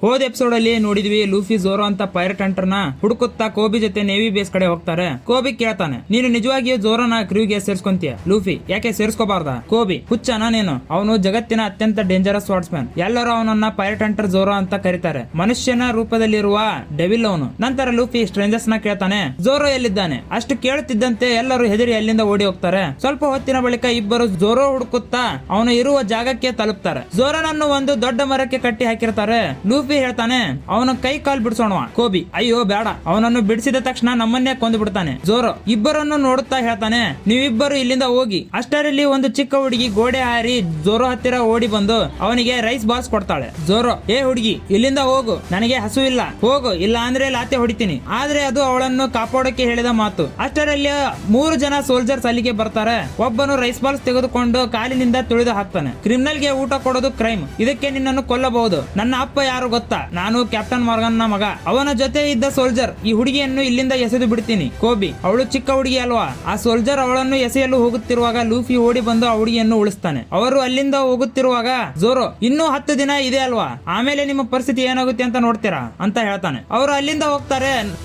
ಹೋದ ಎಪಿಸೋಡ್ ಅಲ್ಲಿ ನೋಡಿದ್ವಿ ಲೂಫಿ ಝೋರೋ ಅಂತ ಪೈರಟ್ ಹಂಟರ್ ನ ಹುಡುಕುತ್ತಾ ಕೋಬಿ ಜೊತೆ ನೇವಿ ಬೇಸ್ ಕಡೆ ಹೋಗ್ತಾರೆ. ಕೋಬಿ ಕೇಳ್ತಾನೆ, ನೀನು ನಿಜವಾಗಿಯೂ ಝೋರೋನ ಕ್ರೂಗೆ ಸೇರ್ಸ್ಕೊಂತೀಯ? ಲೂಫಿ, ಯಾಕೆ ಸೇರ್ಸ್ಕೋಬಾರ್ದ? ಕೋಬಿ, ಹುಚ್ಚನ ನೀನು? ಅವನು ಜಗತ್ತಿನ ಅತ್ಯಂತ ಡೇಂಜರಸ್ ಸ್ವಾರ್ಡ್ಸ್ಮನ್. ಎಲ್ಲರೂ ಅವನನ್ನ ಪೈರಟ್ ಹಂಟರ್ ಝೋರೋ ಅಂತ ಕರೀತಾರೆ. ಮನುಷ್ಯನ ರೂಪದಲ್ಲಿರುವ ಡೆವಿಲ್ ಅವನು. ನಂತರ ಲೂಫಿ ಸ್ಟ್ರೇಂಜರ್ಸ್ ನ ಕೇಳ್ತಾನೆ, ಝೋರೋ ಎಲ್ಲಿದ್ದಾನೆ? ಅಷ್ಟು ಕೇಳುತ್ತಿದ್ದಂತೆ ಎಲ್ಲರೂ ಹೆದರಿ ಅಲ್ಲಿಂದ ಓಡಿ ಹೋಗ್ತಾರೆ. ಸ್ವಲ್ಪ ಹೊತ್ತಿನ ಬಳಿಕ ಇಬ್ಬರು ಝೋರೋ ಹುಡುಕುತ್ತಾ ಅವನು ಇರುವ ಜಾಗಕ್ಕೆ ತಲುಪ್ತಾರೆ. ಝೋರೋನನ್ನು ಒಂದು ದೊಡ್ಡ ಮರಕ್ಕೆ ಕಟ್ಟಿ ಹಾಕಿರ್ತಾರೆ. ಲೂಫಿ ಹೇಳ್ತಾನೆ, ಅವನ ಕೈ ಕಾಲ್ ಬಿಡಿಸೋಣವಾ? ಕೋಬಿ, ಅಯ್ಯೋ ಬೇಡ, ಅವನನ್ನು ಬಿಡಿಸಿದ ತಕ್ಷಣ ನಮ್ಮನ್ನೇ ಕೊಂದು ಬಿಡ್ತಾನೆ. ಝೋರೋ ಇಬ್ಬರನ್ನು ನೋಡುತ್ತಾ ಹೇಳ್ತಾನೆ, ನೀವಿಬ್ಬರು ಇಲ್ಲಿಂದ ಹೋಗಿ. ಅಷ್ಟರಲ್ಲಿ ಒಂದು ಚಿಕ್ಕ ಹುಡುಗಿ ಗೋಡೆ ಹಾರಿ ಝೋರೋ ಹತ್ತಿರ ಓಡಿ ಬಂದು ಅವನಿಗೆ ರೈಸ್ ಬಾಲ್ಸ್ ಕೊಡ್ತಾಳೆ. ಝೋರೋ, ಏ ಹುಡುಗಿ, ಇಲ್ಲಿಂದ ಹೋಗು, ನನಗೆ ಹಸು ಇಲ್ಲ, ಹೋಗು, ಇಲ್ಲ ಅಂದ್ರೆ ಲಾತೆ ಹೊಡಿತೀನಿ. ಆದ್ರೆ ಅದು ಅವಳನ್ನು ಕಾಪಾಡೋಕೆ ಹೇಳಿದ ಮಾತು. ಅಷ್ಟರಲ್ಲಿ 3 ಜನ ಸೋಲ್ಜರ್ಸ್ ಅಲ್ಲಿಗೆ ಬರ್ತಾರೆ. ಒಬ್ಬನು ರೈಸ್ ಬಾಲ್ಸ್ ತೆಗೆದುಕೊಂಡು ಕಾಲಿನಿಂದ ತುಳಿದು ಹಾಕ್ತಾನೆ. ಕ್ರಿಮಿನಲ್ ಗೆ ಊಟ ಕೊಡೋದು ಕ್ರೈಮ್, ಇದಕ್ಕೆ ನಿನ್ನನ್ನು ಕೊಲ್ಲಬಹುದು. ನನ್ನ ಅಪ್ಪ ಯಾರು ಗೊತ್ತಾ? ನಾನು ಕ್ಯಾಪ್ಟನ್ ಮಾರ್ಗನ್ ನ ಮಗ. ಅವನ ಜೊತೆ ಇದ್ದ ಸೋಲ್ಜರ್. ಈ ಹುಡುಗಿಯನ್ನು ಇಲ್ಲಿಂದ ಎಸೆದು ಬಿಡ್ತೀನಿ. ಕೋಬಿ, ಅವಳು ಚಿಕ್ಕ ಹುಡುಗಿ ಅಲ್ವಾ? ಆ ಸೋಲ್ಜರ್ ಅವಳನ್ನು ಎಸೆಯಲು ಹೋಗುತ್ತಿರುವಾಗ ಲೂಫಿ ಓಡಿ ಬಂದು ಆ ಹುಡುಗಿಯನ್ನು ಉಳಿಸ್ತಾನೆ. ಅವರು ಅಲ್ಲಿಂದ ಹೋಗುತ್ತಿರುವಾಗ ಝೋರೋ, ಇನ್ನೂ 10 ದಿನ ಇದೆ ಅಲ್ವಾ, ಆಮೇಲೆ ನಿಮ್ಮ ಪರಿಸ್ಥಿತಿ ಏನಾಗುತ್ತೆ ಅಂತ ನೋಡ್ತೀರಾ ಅಂತ ಹೇಳ್ತಾನೆ. ಅವರು ಅಲ್ಲಿಂದ ಹೋಗ್ತಾರೆ.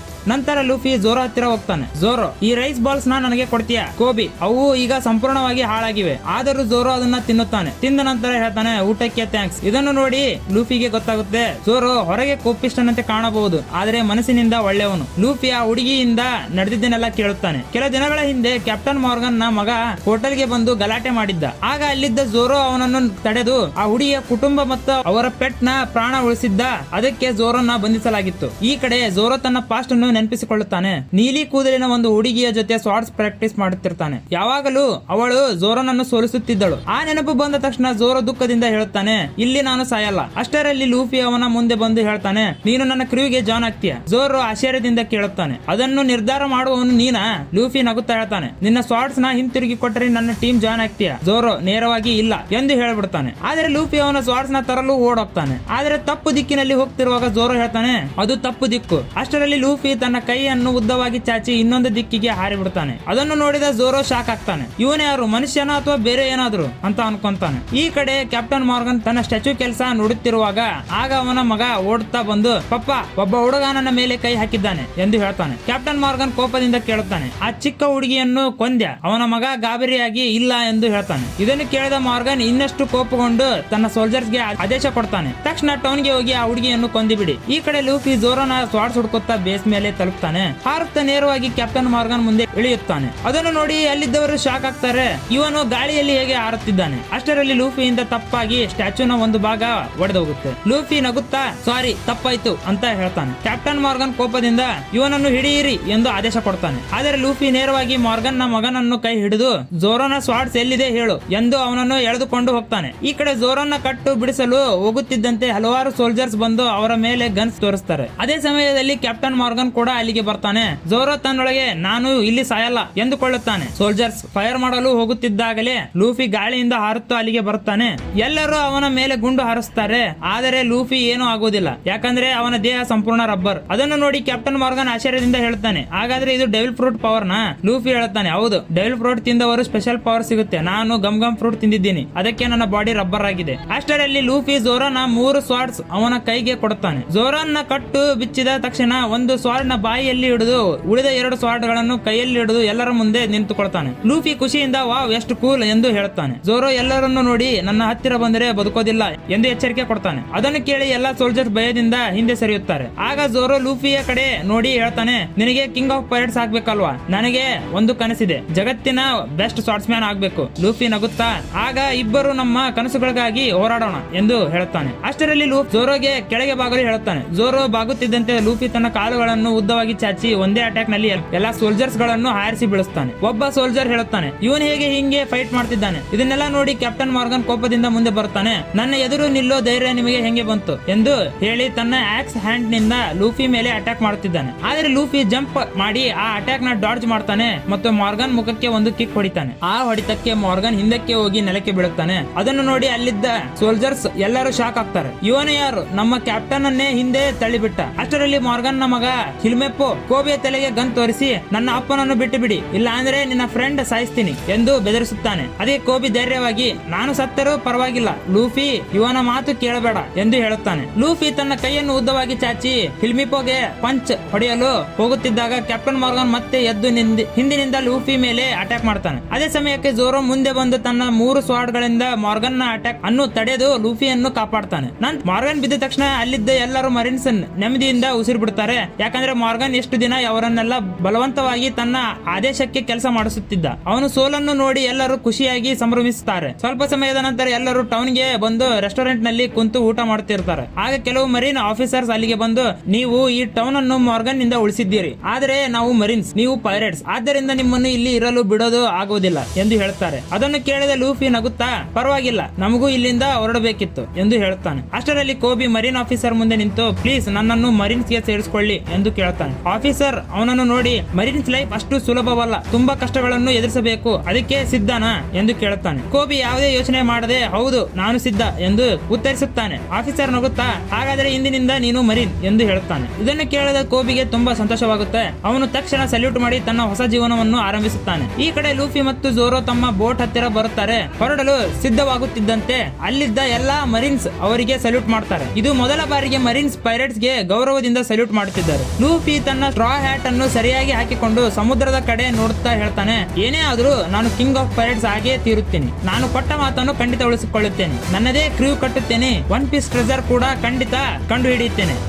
ನಂತರ ಲೂಫಿ ಝೋರೋ ಹತ್ತಿರ ಹೋಗ್ತಾನೆ. ಝೋರೋ, ಈ ರೈಸ್ ಬಾಲ್ಸ್ ನನಗೆ ಕೊಡ್ತೀಯಾ? ಕೋಬಿ, ಅವು ಈಗ ಸಂಪೂರ್ಣವಾಗಿ ಹಾಳಾಗಿವೆ. ಆದರೂ ಝೋರೋ ಅದನ್ನ ತಿನ್ನುತ್ತಾನೆ. ತಿಂದ ನಂತರ ಹೇಳ್ತಾನೆ, ಊಟಕ್ಕೆ ಥ್ಯಾಂಕ್ಸ್. ಇದನ್ನು ನೋಡಿ ಲೂಫಿಗೆ ಗೊತ್ತಾಗುತ್ತೆ, ಝೋರೋ ಹೊರಗೆ ಕೋಪಿಷ್ಟನಂತೆ ಕಾಣಬಹುದು, ಆದರೆ ಮನಸ್ಸಿನಿಂದ ಒಳ್ಳೆಯವನು. ಲೂಫಿ ಆ ಹುಡುಗಿಯಿಂದ ನಡೆದಿದ್ದನ್ನೆಲ್ಲ ಕೇಳುತ್ತಾನೆ. ಕೆಲ ದಿನಗಳ ಹಿಂದೆ ಕ್ಯಾಪ್ಟನ್ ಮಾರ್ಗನ್ ನ ಮಗ ಹೋಟೆಲ್ಗೆ ಬಂದು ಗಲಾಟೆ ಮಾಡಿದ್ದ. ಆಗ ಅಲ್ಲಿದ್ದ ಝೋರೋ ಅವನನ್ನು ತಡೆದು ಆ ಹುಡುಗಿಯ ಕುಟುಂಬ ಮತ್ತು ಅವರ ಪೆಟ್ ನ ಪ್ರಾಣ ಉಳಿಸಿದ್ದ. ಅದಕ್ಕೆ ಝೋರೋನ ಬಂಧಿಸಲಾಗಿತ್ತು. ಈ ಕಡೆ ಝೋರೋ ತನ್ನ ಪಾಸ್ಟ್ ಅನ್ನು ನೆನಪಿಸಿಕೊಳ್ಳುತ್ತಾನೆ. ನೀಲಿ ಕೂದಲಿನ ಒಂದು ಹುಡುಗಿಯ ಜೊತೆ ಸ್ವಾರ್ಡ್ಸ್ ಪ್ರಾಕ್ಟೀಸ್ ಮಾಡುತ್ತಿರ್ತಾನೆ. ಯಾವಾಗಲೂ ಅವಳು ಝೋರೋನನ್ನು ಸೋಲಿಸುತ್ತಿದ್ದಳು. ಆ ನೆನಪು ಬಂದ ತಕ್ಷಣ ಝೋರೋ ದುಃಖದಿಂದ ಹೇಳುತ್ತಾನೆ, ಇಲ್ಲಿ ನಾನು ಸಾಯಲ್ಲ. ಅಷ್ಟರಲ್ಲಿ ಲೂಫಿ ಅವನ ಮುಂದೆ ಬಂದು ಹೇಳ್ತಾನೆ, ನೀನು ನನ್ನ ಕ್ರೂಗೆ ಜಾನ್ ಆಗ್ತೀಯ? ಝೋರೋ ಆಶ್ಚರ್ಯದಿಂದ ಕೇಳುತ್ತಾನೆ, ಅದನ್ನು ನಿರ್ಧಾರ ಮಾಡುವವನು ನೀನಾ? ಲೂಫಿ ನಗುತ್ತಾ ಹೇಳ್ತಾನೆ, ನಿನ್ನ ಸ್ವಾರ್ಡ್ಸ್ ನ ಹಿಂತಿರುಗಿ ಕೊಟ್ಟರೆ ನನ್ನ ಟೀಮ್ ಜಾನ್ ಆಗ್ತೀಯ? ಝೋರೋ ನೇರವಾಗಿ ಇಲ್ಲ ಎಂದು ಹೇಳ್ಬಿಡ್ತಾನೆ. ಆದ್ರೆ ಲೂಫಿ ಅವನ ಸ್ವಾರ್ಡ್ಸ್ ನ ತರಲು ಓಡೋಗ್ತಾನೆ. ಆದ್ರೆ ತಪ್ಪು ದಿಕ್ಕಿನಲ್ಲಿ ಹೋಗ್ತಿರುವಾಗ ಝೋರೋ ಹೇಳ್ತಾನೆ, ಅದು ತಪ್ಪು ದಿಕ್ಕು. ಅಷ್ಟರಲ್ಲಿ ಲೂಫಿ ತನ್ನ ಕೈಯನ್ನು ಉದ್ದವಾಗಿ ಚಾಚಿ ಇನ್ನೊಂದು ದಿಕ್ಕಿಗೆ ಹಾರಿಬಿಡ್ತಾನೆ. ಅದನ್ನು ನೋಡಿದ ಝೋರೋ ಶಾಕ್ ಆಗ್ತಾನೆ. ಇವನು ಯಾರು, ಮನುಷ್ಯನ ಅಥವಾ ಬೇರೆ ಏನಾದ್ರು ಅಂತ ಅನ್ಕೊಂತಾನೆ. ಈ ಕಡೆ ಕ್ಯಾಪ್ಟನ್ ಮಾರ್ಗನ್ ತನ್ನ ಸ್ಟ್ಯಾಚ್ಯೂ ಕೆಲಸ ನೋಡುತ್ತಿರುವಾಗ ಆಗ ಅವನ ಮಗ ಓಡುತ್ತಾ ಬಂದು, ಪಪ್ಪ, ಒಬ್ಬ ಹುಡುಗ ನನ್ನ ಮೇಲೆ ಕೈ ಹಾಕಿದ್ದಾನೆ ಎಂದು ಹೇಳ್ತಾನೆ. ಕ್ಯಾಪ್ಟನ್ ಮಾರ್ಗನ್ ಕೋಪದಿಂದ ಕೇಳುತ್ತಾನೆ, ಆ ಚಿಕ್ಕ ಹುಡುಗಿಯನ್ನು ಕೊಂದ್ಯ? ಅವನ ಮಗ ಗಾಬರಿಯಾಗಿ ಇಲ್ಲ ಎಂದು ಹೇಳ್ತಾನೆ. ಇದನ್ನು ಕೇಳಿದ ಮಾರ್ಗನ್ ಇನ್ನಷ್ಟು ಕೋಪಗೊಂಡು ತನ್ನ ಸೋಲ್ಜರ್ಸ್ ಗೆ ಆದೇಶ ಕೊಡ್ತಾನೆ, ತಕ್ಷಣ ಟೌನ್ ಗೆ ಹೋಗಿ ಆ ಹುಡುಗಿಯನ್ನು ಕೊಂದಿಬಿಡಿ. ಈ ಕಡೆ ಲೂಫಿ ಝೋರೋನ ಸ್ವಾರ್ಡ್ಸ್ ಹುಡುಕುತ್ತಾ ಬೇಸ್ ಮೇಲೆ ತಲುಪ್ತಾನೆ. ಹಾರುತ್ತಾ ನೇರವಾಗಿ ಕ್ಯಾಪ್ಟನ್ ಮಾರ್ಗನ್ ಮುಂದೆ ಇಳಿಯುತ್ತಾನೆ. ಅದನ್ನು ನೋಡಿ ಅಲ್ಲಿದ್ದವರು ಶಾಕ್ ಆಗ್ತಾರೆ. ಇವನು ಗಾಳಿಯಲ್ಲಿ ಹೇಗೆ ಹಾರುತ್ತಿದ್ದಾನೆ? ಅಷ್ಟರಲ್ಲಿ ಲೂಫಿಯಿಂದ ತಪ್ಪಾಗಿ ಸ್ಟ್ಯಾಚ್ಯೂನ ಒಂದು ಭಾಗ ಒಡೆದೋಗುತ್ತೆ. ಲೂಫಿ ನಗುತ್ತಾ, ಸಾರಿ, ತಪ್ಪಾಯ್ತು ಅಂತ ಹೇಳ್ತಾನೆ. ಕ್ಯಾಪ್ಟನ್ ಮಾರ್ಗನ್ ಕೋಪದಿಂದ ಇವನನ್ನು ಹಿಡಿಯಿರಿ ಎಂದು ಆದೇಶ ಕೊಡ್ತಾನೆ. ಆದರೆ ಲೂಫಿ ನೇರವಾಗಿ ಮಾರ್ಗನ್ ನ ಮಗನನ್ನು ಕೈ ಹಿಡಿದು, ಝೋರೋನ ಸ್ವಾರ್ಡ್ಸ್ ಎಲ್ಲಿದೆ ಹೇಳು ಎಂದು ಅವನನ್ನು ಎಳೆದುಕೊಂಡು ಹೋಗ್ತಾನೆ. ಈ ಕಡೆ ಝೋರೋನ ಕಟ್ಟು ಬಿಡಿಸಲು ಹೋಗುತ್ತಿದ್ದಂತೆ ಹಲವಾರು ಸೋಲ್ಜರ್ಸ್ ಬಂದು ಅವರ ಮೇಲೆ ಗನ್ಸ್ ತೋರಿಸ್ತಾರೆ. ಅದೇ ಸಮಯದಲ್ಲಿ ಕ್ಯಾಪ್ಟನ್ ಮಾರ್ಗನ್ ಕೂಡ ಅಲ್ಲಿಗೆ ಬರ್ತಾನೆ. ಝೋರೋ ತನ್ನೊಳಗೆ ನಾನು ಇಲ್ಲಿ ಸಾಯಲ್ಲ ಎಂದುಕೊಳ್ಳುತ್ತಾನೆ. ಸೋಲ್ಜರ್ಸ್ ಫೈರ್ ಮಾಡಲು ಹೋಗುತ್ತಿದ್ದಾಗಲೇ ಲೂಫಿ ಗಾಳಿಯಿಂದ ಹಾರುತ್ತಾ ಅಲ್ಲಿಗೆ ಬರ್ತಾನೆ. ಎಲ್ಲರೂ ಅವನ ಮೇಲೆ ಗುಂಡು ಹಾರಿಸ್ತಾರೆ. ಆದರೆ ಲೂಫಿ ಏನೂ ಆಗುವುದಿಲ್ಲ, ಯಾಕಂದ್ರೆ ಅವನ ದೇಹ ಸಂಪೂರ್ಣ ರಬ್ಬರ್. ಅದನ್ನು ನೋಡಿ ಕ್ಯಾಪ್ಟನ್ ಮಾರ್ಗನ್ ಆಶ್ಚರ್ಯದಿಂದ ಹೇಳ್ತಾನೆ, ಹಾಗಾದ್ರೆ ಇದು ಡೆವಿಲ್ ಫ್ರೂಟ್ ಪವರ್ ನಾ? ಲೂಫಿ ಹೇಳ್ತಾನೆ, ಹೌದು, ಡೆವಿಲ್ ಫ್ರೂಟ್ ತಿಂದವರು ಸ್ಪೆಷಲ್ ಪವರ್ ಸಿಗುತ್ತೆ. ನಾನು ಗಮ್ ಫ್ರೂಟ್ ತಿಂದಿದ್ದೀನಿ, ಅದಕ್ಕೆ ನನ್ನ ಬಾಡಿ ರಬ್ಬರ್ ಆಗಿದೆ. ಅಷ್ಟರಲ್ಲಿ ಲೂಫಿ ಝೋರೋನ 3 ಸ್ವಾರ್ಡ್ಸ್ ಅವನ ಕೈಗೆ ಕೊಡುತ್ತಾನೆ. ಝೋರೋನ ಕಟ್ಟು ಬಿಚ್ಚಿದ ತಕ್ಷಣ ಒಂದು ಸ್ವಾರ್ಡ್ ನ ಬಾಯಿಯಲ್ಲಿ ಹಿಡಿದು ಉಳಿದ 2 ಸ್ವಾರ್ಡ್ ಗಳನ್ನು ಕೈಯಲ್ಲಿ ಹಿಡಿದು ಎಲ್ಲರ ಮುಂದೆ ನಿಂತುಕೊಳ್ತಾನೆ. ಲೂಫಿ ಖುಷಿಯಿಂದ ವಾವ್ ಎಷ್ಟು ಕೂಲ್ ಎಂದು ಹೇಳುತ್ತಾನೆ. ಝೋರೋ ಎಲ್ಲರನ್ನು ನೋಡಿ ನನ್ನ ಹತ್ತಿರ ಬಂದರೆ ಬದುಕೋದಿಲ್ಲ ಎಂದು ಎಚ್ಚರಿಕೆ ಕೊಡ್ತಾನೆ. ಅದನ್ನು ಕೇಳಿ ಎಲ್ಲಾ ಸೋಲ್ಜರ್ಸ್ ಭಯದಿಂದ ಹಿಂದೆ ಸರಿಯುತ್ತಾರೆ. ಆಗ ಝೋರೋ ಲೂಫಿಯ ಕಡೆ ನೋಡಿ ಹೇಳ್ತಾನೆ, ನಿನಗೆ ಕಿಂಗ್ ಆಫ್ ಪೈರಟ್ಸ್ ಆಗ್ಬೇಕಲ್ವಾ? ನನಗೆ ಒಂದು ಕನಸಿದೆ, ಜಗತ್ತಿನ ಬೆಸ್ಟ್ ಸ್ವಾರ್ಡ್ಸ್ಮ್ಯಾನ್ ಆಗ್ಬೇಕು. ಲೂಫಿ ನಗುತ್ತಾ, ಆಗ ಇಬ್ಬರು ನಮ್ಮ ಕನಸುಗಳಿಗಾಗಿ ಹೋರಾಡೋಣ ಎಂದು ಹೇಳುತ್ತಾನೆ. ಅಷ್ಟರಲ್ಲಿ ಲೂಫಿ ಝೋರೋಗೆ ಕೆಳಗೆ ಬಾಗಲು ಹೇಳುತ್ತಾನೆ. ಝೋರೋ ಬಾಗುತ್ತಿದ್ದಂತೆ ಲೂಫಿ ತನ್ನ ಕಾಲುಗಳನ್ನು ಉದ್ದವಾಗಿ ಚಾಚಿ ಒಂದೇ ಅಟ್ಯಾಕ್ ನಲ್ಲಿ ಎಲ್ಲಾ ಸೋಲ್ಜರ್ಸ್ ಗಳನ್ನು ಹಾರಿಸಿ ಬೀಳಿಸ್ತಾನೆ. ಒಬ್ಬ ಸೋಲ್ಜರ್ ಹೇಳುತ್ತಾನೆ, ಇವನು ಹೇಗೆ ಹಿಂಗೆ ಫೈಟ್ ಮಾಡ್ತಿದ್ದಾನೆ? ಇದನ್ನೆಲ್ಲ ನೋಡಿ ಕ್ಯಾಪ್ಟನ್ ಮಾರ್ಗನ್ ಕೋಪದಿಂದ ಮುಂದೆ ಬರ್ತಾನೆ. ನನ್ನ ಎದುರು ನಿಲ್ಲೋ ಧೈರ್ಯ ನಿಮಗೆ ಹೆಂಗೆ ಬಂತು ಎಂದು ಹೇಳಿ ತನ್ನ ಆಕ್ಸ್ ಹ್ಯಾಂಡ್ ನಿಂದ ಲೂಫಿ ಮೇಲೆ ಅಟ್ಯಾಕ್ ಮಾಡುತ್ತಿದ್ದಾನೆ. ಆದ್ರೆ ಲೂಫಿ ಜಂಪ್ ಮಾಡಿ ಆ ಅಟ್ಯಾಕ್ ನ ಡಾಡ್ಜ್ ಮಾಡ್ತಾನೆ ಮತ್ತು ಮಾರ್ಗನ್ ಮುಖಕ್ಕೆ ಒಂದು ಕಿಕ್ ಹೊಡಿತಾನೆ. ಆ ಹೊಡಿತಕ್ಕೆ ಮಾರ್ಗನ್ ಹಿಂದಕ್ಕೆ ಹೋಗಿ ನೆಲಕ್ಕೆ ಬೀಳುತ್ತಾನೆ. ಅದನ್ನು ನೋಡಿ ಅಲ್ಲಿದ್ದ ಸೋಲ್ಜರ್ಸ್ ಎಲ್ಲರೂ ಶಾಕ್ ಆಗ್ತಾರೆ. ಇವನು ಯಾರು? ನಮ್ಮ ಕ್ಯಾಪ್ಟನ್ ಅನ್ನೇ ಹಿಂದೆ ತಳ್ಳಿಬಿಟ್ಟ. ಅಷ್ಟರಲ್ಲಿ ಮಾರ್ಗನ್ ನ ಮಗ ಹಿಲ್ಮೆಪ್ಪು ಕೋಬಿಯ ತಲೆಗೆ ಗನ್ ತೋರಿಸಿ ನನ್ನ ಅಪ್ಪನನ್ನು ಬಿಟ್ಟು ಬಿಡಿ, ಇಲ್ಲ ಅಂದ್ರೆ ನಿನ್ನ ಫ್ರೆಂಡ್ ಸಾಯಿಸ್ತೀನಿ ಎಂದು ಬೆದರಿಸುತ್ತಾನೆ. ಅದೇ ಕೋಬಿ ಧೈರ್ಯವಾಗಿ ನಾನು ಸತ್ತರೂ ಪರವಾಗಿಲ್ಲ ಲೂಫಿ, ಇವನ ಮಾತು ಕೇಳಬೇಡ ಎಂದು ಹೇಳುತ್ತಾನೆ. ಲೂಫಿ ತನ್ನ ಕೈಯನ್ನು ಉದ್ದವಾಗಿ ಚಾಚಿ ಹಿಲ್ಮಿಪೋಗೆ ಪಂಚ್ ಹೊಡೆಯಲು ಹೋಗುತ್ತಿದ್ದಾಗ ಕ್ಯಾಪ್ಟನ್ ಮಾರ್ಗನ್ ಮತ್ತೆ ಎದ್ದು ಹಿಂದಿನಿಂದ ಲೂಫಿ ಮೇಲೆ ಅಟ್ಯಾಕ್ ಮಾಡ್ತಾನೆ. ಅದೇ ಸಮಯಕ್ಕೆ ಜೋರೋ ಮುಂದೆ ಬಂದು ತನ್ನ 3 ಸ್ವಾರ್ಡ್ ಗಳಿಂದ ಮಾರ್ಗನ್ ನ ಅಟ್ಯಾಕ್ ಅನ್ನು ತಡೆದು ಲೂಫಿಯನ್ನು ಕಾಪಾಡ್ತಾನೆ. ಮಾರ್ಗನ್ ಬಿದ್ದ ತಕ್ಷಣ ಅಲ್ಲಿದ್ದ ಎಲ್ಲರೂ ಮರೀನ್ಸ್ ನೆಮ್ಮದಿಯಿಂದ ಉಸಿರು ಬಿಡ್ತಾರೆ. ಯಾಕಂದ್ರೆ ಮಾರ್ಗನ್ ಎಷ್ಟು ದಿನ ಅವರನ್ನೆಲ್ಲ ಬಲವಂತವಾಗಿ ತನ್ನ ಆದೇಶಕ್ಕೆ ಕೆಲಸ ಮಾಡಿಸುತ್ತಿದ್ದ. ಅವನು ಸೋಲನ್ನು ನೋಡಿ ಎಲ್ಲರೂ ಖುಷಿಯಾಗಿ ಸಂಭ್ರಮಿಸುತ್ತಾರೆ. ಸ್ವಲ್ಪ ಸಮಯದ ನಂತರ ಎಲ್ಲರೂ ಟೌನ್ ಗೆ ಬಂದು ರೆಸ್ಟೋರೆಂಟ್ ನಲ್ಲಿ ಕುಂತು ಊಟ ಮಾಡುತ್ತಿರ್ತಾರೆ. ಆಗ ಕೆಲವು ಮರೀನ್ ಆಫೀಸರ್ಸ್ ಅಲ್ಲಿಗೆ ಬಂದು, ನೀವು ಈ ಟೌನ್ ಅನ್ನು ಮಾರ್ಗನ್ ನಿಂದ ಉಳಿಸಿದ್ದೀರಿ, ಆದರೆ ನಾವು ಮರೀನ್ಸ್, ನೀವು ಪೈರೇಟ್ಸ್, ಆದ್ದರಿಂದ ನಿಮ್ಮನ್ನು ಇಲ್ಲಿ ಇರಲು ಬಿಡೋದು ಆಗುವುದಿಲ್ಲ ಎಂದು ಹೇಳ್ತಾರೆ. ಅದನ್ನು ಕೇಳಿದ ಲೂಫಿ ನಗುತ್ತಾ, ಪರವಾಗಿಲ್ಲ, ನಮಗೂ ಇಲ್ಲಿಂದ ಹೊರಡಬೇಕಿತ್ತು ಎಂದು ಹೇಳುತ್ತಾನೆ. ಅಷ್ಟರಲ್ಲಿ ಕೋಬಿ ಮರೀನ್ ಆಫೀಸರ್ ಮುಂದೆ ನಿಂತು, ಪ್ಲೀಸ್ ನನ್ನನ್ನು ಮರೀನ್ಸ್ ಗೆ ಸೇರಿಸಿಕೊಳ್ಳಿ ಎಂದು ಕೇಳುತ್ತಾನೆ. ಆಫೀಸರ್ ಅವನನ್ನು ನೋಡಿ, ಮರೀನ್ಸ್ ಲೈಫ್ ಅಷ್ಟು ಸುಲಭವಲ್ಲ, ತುಂಬಾ ಕಷ್ಟಗಳನ್ನು ಎದುರಿಸಬೇಕು, ಅದಕ್ಕೆ ಸಿದ್ಧನಾ ಎಂದು ಕೇಳುತ್ತಾನೆ. ಕೋಬಿ ಯಾವುದೇ ಯೋಚನೆ ಮಾಡದೆ, ಹೌದು ನಾನು ಸಿದ್ಧ ಎಂದು ಉತ್ತರಿಸುತ್ತಾನೆ. ಆಫೀಸರ್ ನಗುತ್ತಾ, ಹಾಗಾದರೆ ಇಂದಿನಿಂದ ನೀನು ಮರೀನ್ ಎಂದು ಹೇಳುತ್ತಾನೆ. ಇದನ್ನು ಕೇಳಿದ ಕೋಬಿಗೆ ತುಂಬಾ ಸಂತೋಷವಾಗುತ್ತೆ. ಅವನು ತಕ್ಷಣ ಸಲ್ಯೂಟ್ ಮಾಡಿ ತನ್ನ ಹೊಸ ಜೀವನವನ್ನು ಆರಂಭಿಸುತ್ತಾನೆ. ಈ ಕಡೆ ಲೂಫಿ ಮತ್ತು ಜೋರೋ ತಮ್ಮ ಬೋಟ್ ಹತ್ತಿರ ಬರುತ್ತಾರೆ. ಹೊರಡಲು ಸಿದ್ಧವಾಗುತ್ತಿದ್ದಂತೆ ಅಲ್ಲಿದ್ದ ಎಲ್ಲಾ ಮರೀನ್ಸ್ ಅವರಿಗೆ ಸಲ್ಯೂಟ್ ಮಾಡ್ತಾರೆ. ಇದು ಮೊದಲ ಬಾರಿಗೆ ಮರೀನ್ಸ್ ಪೈರೇಟ್ಸ್ ಗೆ ಗೌರವದಿಂದ ಸಲ್ಯೂಟ್ ಮಾಡುತ್ತಿದ್ದಾರೆ. ಲೂಫಿ ತನ್ನ ಸ್ಟ್ರಾ ಹ್ಯಾಟ್ ಅನ್ನು ಸರಿಯಾಗಿ ಹಾಕಿಕೊಂಡು ಸಮುದ್ರದ ಕಡೆ ನೋಡುತ್ತಾ ಹೇಳ್ತಾನೆ, ಏನೇ ಆದ್ರೂ ನಾನು ಕಿಂಗ್ ಆಫ್ ಪೈರೇಟ್ಸ್ ಆಗೇ ತೀರುತ್ತೇನೆ. ನಾನು ಕೊಟ್ಟ ಮಾತನ್ನು ಖಂಡಿತ ಉಳಿಸಿಕೊಳ್ಳುತ್ತೇನೆ. ನನ್ನದೇ ಕ್ರೂ ಕಟ್ಟುತ್ತೇನೆ. ಒನ್ ಪೀಸ್ ಟ್ರೆಜರ್ ಕೂಡ ಖಂಡಿತ ಕಂಡು ಹಿಡಿಯುತ್ತೇನೆ.